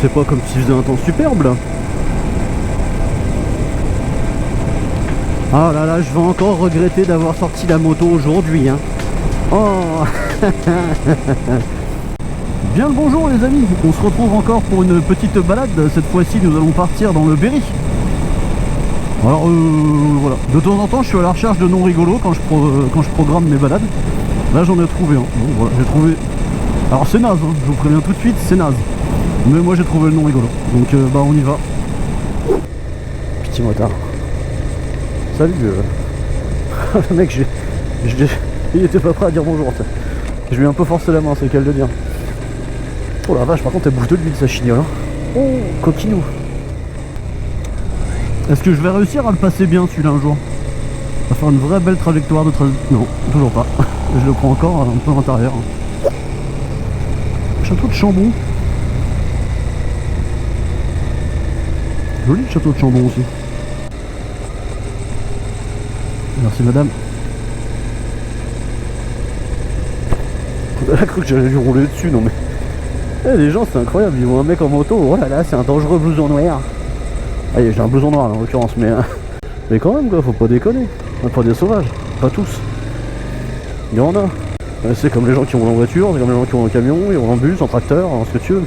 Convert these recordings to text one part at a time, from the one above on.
C'est pas comme s'il faisait un temps superbe là. Ah là là, je vais encore regretter d'avoir sorti la moto aujourd'hui, hein. Oh. Bien le bonjour les amis, on se retrouve encore pour une petite balade. Cette fois-ci nous allons partir dans le Berry. Alors voilà, de temps en temps je suis à la recherche de noms rigolos quand je programme mes balades. Là j'en ai trouvé un, bon, voilà, j'ai trouvé... Alors c'est naze, hein, je vous préviens tout de suite, c'est naze. Mais moi j'ai trouvé le nom rigolo, donc bah on y va. Petit motard. Salut le mec, il était pas prêt à dire bonjour. Je lui ai un peu forcé la main, c'est le cas de le dire. Oh la vache, par contre elle bouffe de l'huile sa chignole, hein. Oh, coquinou. Est-ce que je vais réussir à le passer bien celui-là un jour? On va faire une vraie belle trajectoire de Non, toujours pas. Je le prends encore un peu à l'intérieur. Château de Chambon. Joli le château de Chambon aussi. Merci madame. J'ai cru que j'allais lui rouler dessus, non mais... Eh, les gens c'est incroyable, ils voient un mec en moto, oh là là c'est un dangereux blouson noir. Ah j'ai un blouson noir là, en l'occurrence, mais quand même quoi, faut pas déconner. On n'est pas des sauvages, pas tous. Il y en a. C'est comme les gens qui roulent en voiture, c'est comme les gens qui roulent en camion, ils roulent en bus, en tracteur, en ce que tu veux.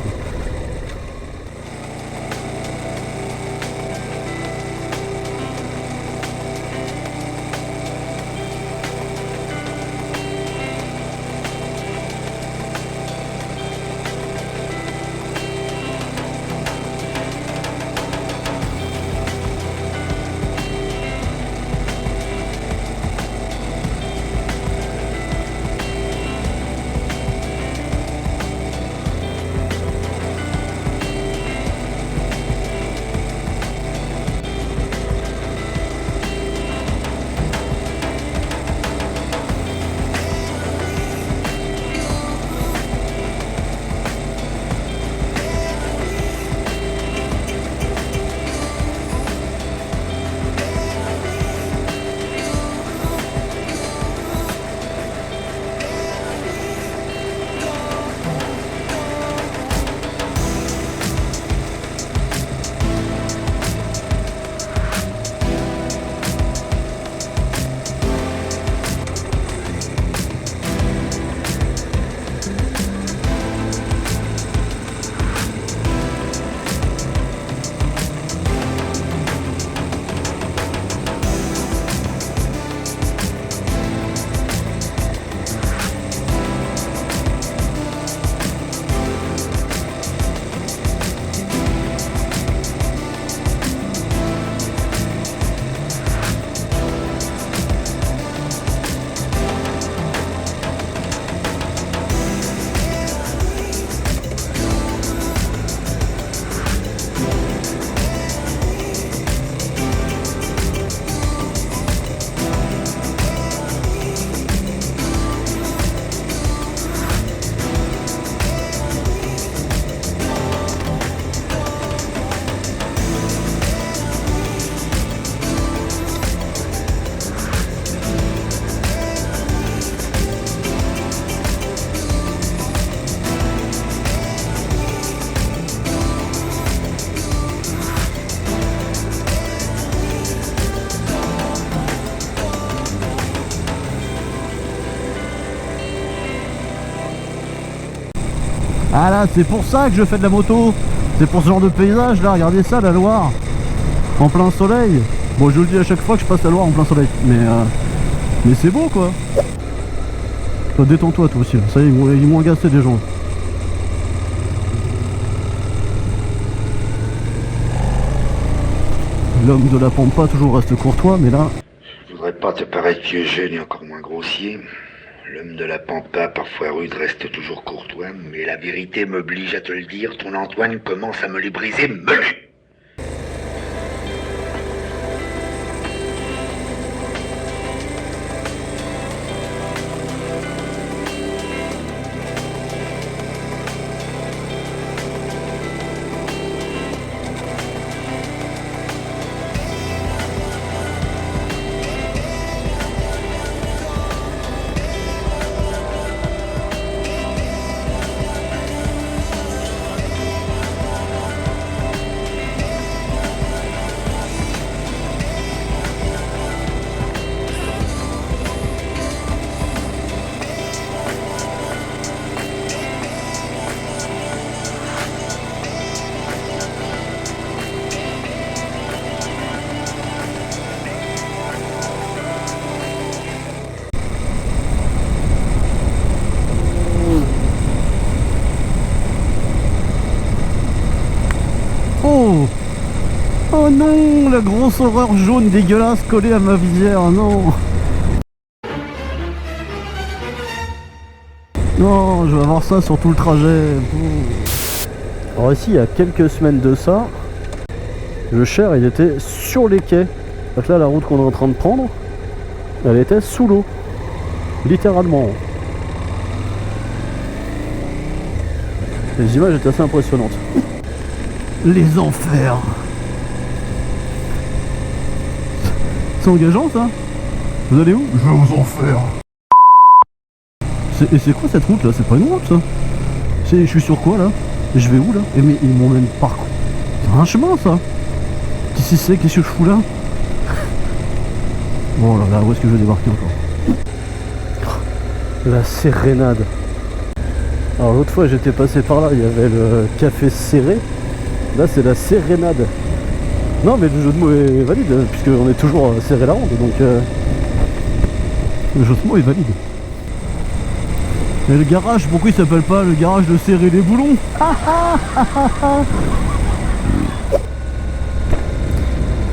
Ah là, c'est pour ça que je fais de la moto. C'est pour ce genre de paysage là, regardez ça, la Loire. En plein soleil. Bon, je le dis à chaque fois que je passe la Loire en plein soleil. Mais c'est beau quoi. Toi, détends-toi toi aussi. Ça y est, ils m'ont agacé des gens. L'homme de la pampa toujours reste courtois, mais là... Je voudrais pas te paraître vieux jeu, ni encore moins grossier. L'homme de la pampa, parfois rude, reste toujours courtois, mais la vérité m'oblige à te le dire, ton Antoine commence à me les briser menu. non, la grosse horreur jaune dégueulasse collée à ma visière, non. Non, je vais avoir ça sur tout le trajet. Alors ici, il y a quelques semaines de ça, le Cher, il était sur les quais. Donc là, la route qu'on est en train de prendre, elle était sous l'eau. Littéralement. Les images étaient assez impressionnantes. Les enfers. C'est engageant ça. Vous allez où? Je vais aux enfers. Et c'est quoi cette route là? C'est pas une route ça. Je suis sur quoi là? Et je vais où là? Et mais ils m'emmènent par quoi? C'est un chemin ça. Qu'est-ce que c'est? Qu'est-ce que je fous là? Bon là, où est-ce que je vais débarquer encore? La sérénade. Alors l'autre fois j'étais passé par là, il y avait le café serré. Là c'est la sérénade. Non mais le jeu de mots est valide, puisqu'on est toujours serré la ronde, donc le jeu de mots est valide. Et le garage, pourquoi il s'appelle pas le garage de serrer les boulons?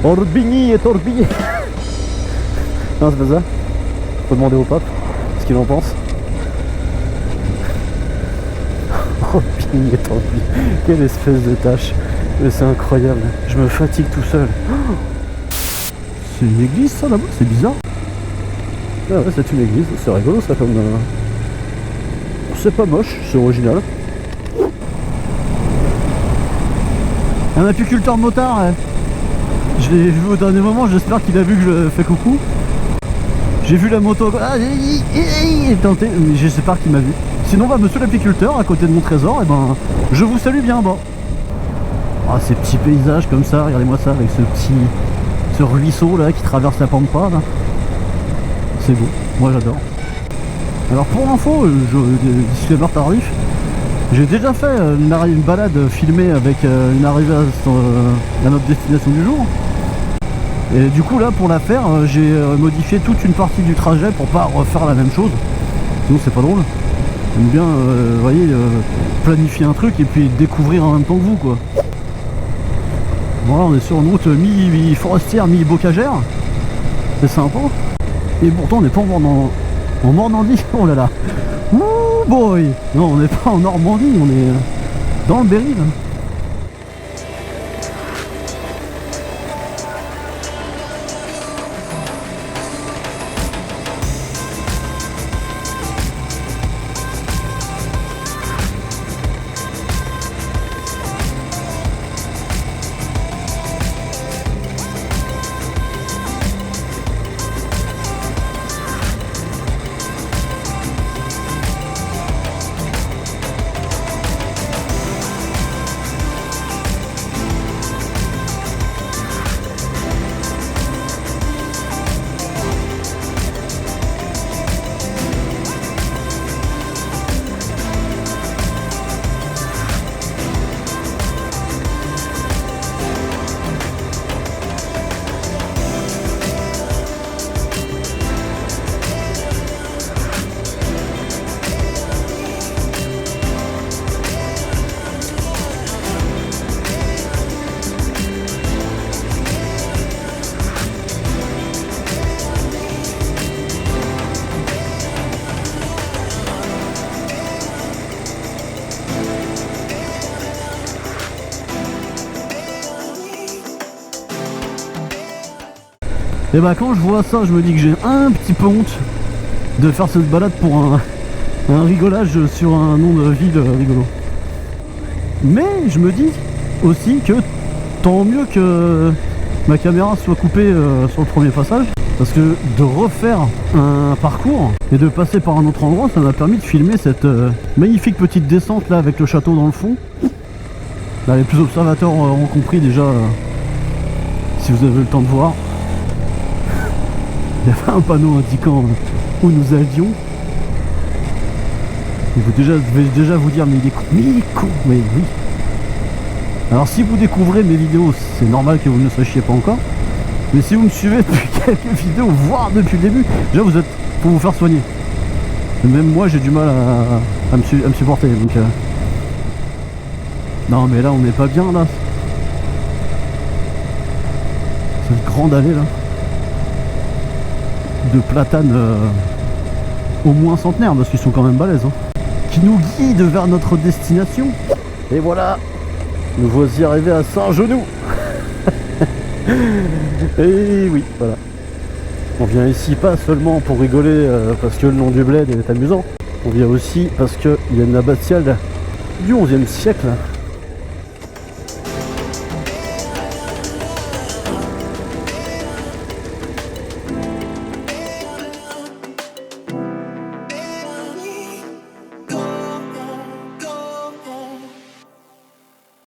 Orbigny et Torbigny. Non c'est pas ça. Faut demander au pape ce qu'il en pense. Orbigny et Torbigny. Quelle espèce de tâche. Mais c'est incroyable. Je me fatigue tout seul. C'est une église ça là-bas, c'est bizarre. Ah ouais, c'est une église, c'est rigolo ça comme... C'est pas moche, c'est original. Un apiculteur motard, hein. Je l'ai vu au dernier moment, j'espère qu'il a vu que je fais coucou. J'ai vu la moto, tenté, mais j'espère qu'il m'a vu. Sinon, bah, monsieur l'apiculteur, à côté de mon trésor, et ben, je vous salue bien bas. Ah, ces petits paysages comme ça, regardez-moi ça, avec ce ruisseau là qui traverse la pampa là. C'est beau, moi j'adore. Alors pour info, disclaimer tardif, j'ai déjà fait une balade filmée avec une arrivée à notre destination du jour. Et du coup là pour la faire, j'ai modifié toute une partie du trajet pour pas refaire la même chose. Sinon c'est pas drôle. J'aime bien, vous voyez, planifier un truc et puis découvrir en même temps que vous quoi. Voilà, on est sur une route mi-forestière, mi-bocagère. C'est sympa. Et pourtant on n'est pas en Normandie, oh là là. Ouh boy. Non, on n'est pas en Normandie, on est dans le Berry là. Et bah quand je vois ça, je me dis que j'ai un petit peu honte de faire cette balade pour un rigolage sur un nom de ville rigolo. Mais je me dis aussi que tant mieux que ma caméra soit coupée sur le premier passage, parce que de refaire un parcours et de passer par un autre endroit, ça m'a permis de filmer cette magnifique petite descente là avec le château dans le fond. Là, les plus observateurs auront compris déjà, si vous avez le temps de voir. Il y avait un panneau indiquant où nous allions. Et je vais déjà vous dire, mais il est con, mais oui. Alors si vous découvrez mes vidéos, c'est normal que vous ne le sachiez pas encore. Mais si vous me suivez depuis quelques vidéos, voire depuis le début, déjà vous êtes pour vous faire soigner. Et même moi j'ai du mal à me supporter. Donc, non mais là on n'est pas bien là. Cette grande allée là de platanes au moins centenaires, parce qu'ils sont quand même balèzes, hein, qui nous guide vers notre destination. Et voilà, nous voici arrivés à Saint-Genou. Et oui, voilà. On vient ici pas seulement pour rigoler parce que le nom du bled est amusant. On vient aussi parce qu'il y a une abbatiale du 11e siècle